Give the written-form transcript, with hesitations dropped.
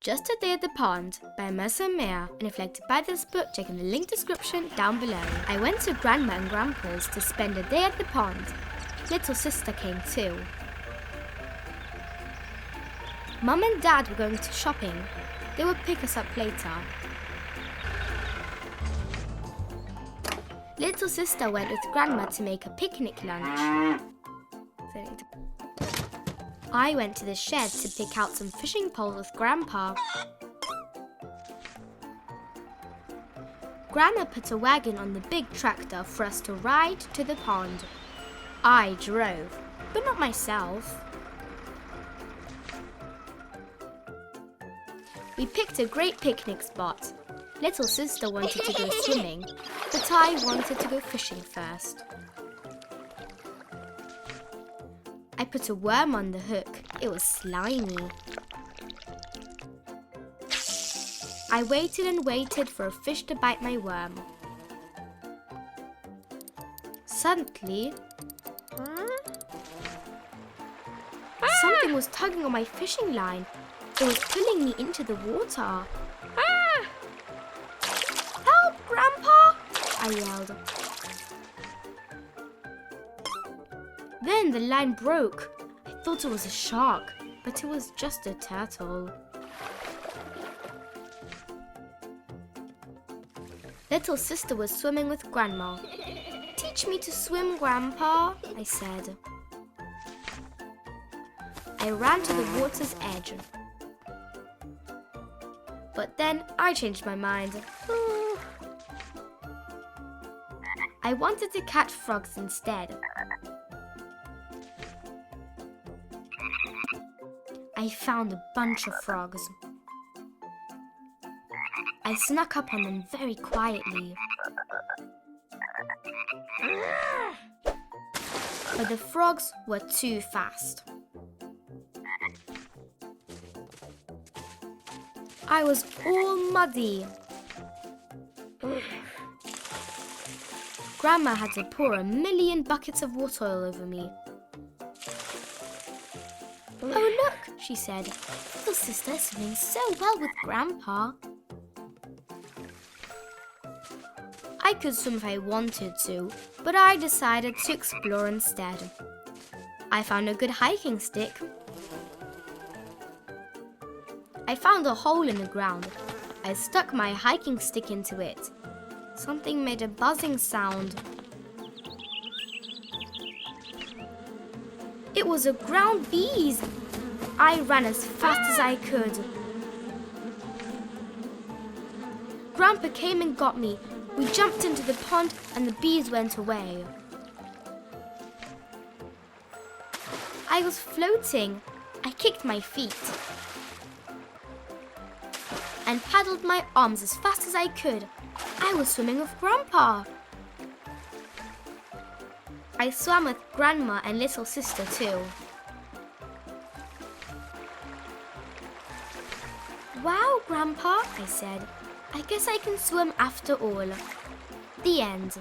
Just a Day at the Pond by Mercer and reflected by this book, check in the link description down below. I went to Grandma and Grandpa's to spend a day at the pond. Little sister came too. Mum and Dad were going to shopping. They would pick us up later. Little sister went with Grandma to make a picnic lunch. I went to the shed to pick out some fishing poles with Grandpa. Grandma put a wagon on the big tractor for us to ride to the pond. I drove, but not myself. We picked a great picnic spot. Little sister wanted to go swimming, but I wanted to go fishing first. I put a worm on the hook. It was slimy. I waited and waited for a fish to bite my worm. Suddenly, something was tugging on my fishing line. It was pulling me into the water. Help, Grandpa! I yelled. Then the line broke. I thought it was a shark, but it was just a turtle. Little sister was swimming with Grandma. "Teach me to swim, Grandpa," I said. I ran to the water's edge. But then I changed my mind. I wanted to catch frogs instead. I found a bunch of frogs. I snuck up on them very quietly. But the frogs were too fast. I was all muddy. Grandma had to pour 1,000,000 buckets of water all over me. "Oh, look," she said. "Little sister is swimming so well with Grandpa." I could swim if I wanted to, but I decided to explore instead. I found a good hiking stick. I found a hole in the ground. I stuck my hiking stick into it. Something made a buzzing sound. It was a ground bees. I ran as fast as I could. Grandpa came and got me. We jumped into the pond and the bees went away. I was floating. I kicked my feet and paddled my arms as fast as I could. I was swimming with Grandpa. I swam with Grandma and little sister too. "Wow, Grandpa," I said. "I guess I can swim after all." The end.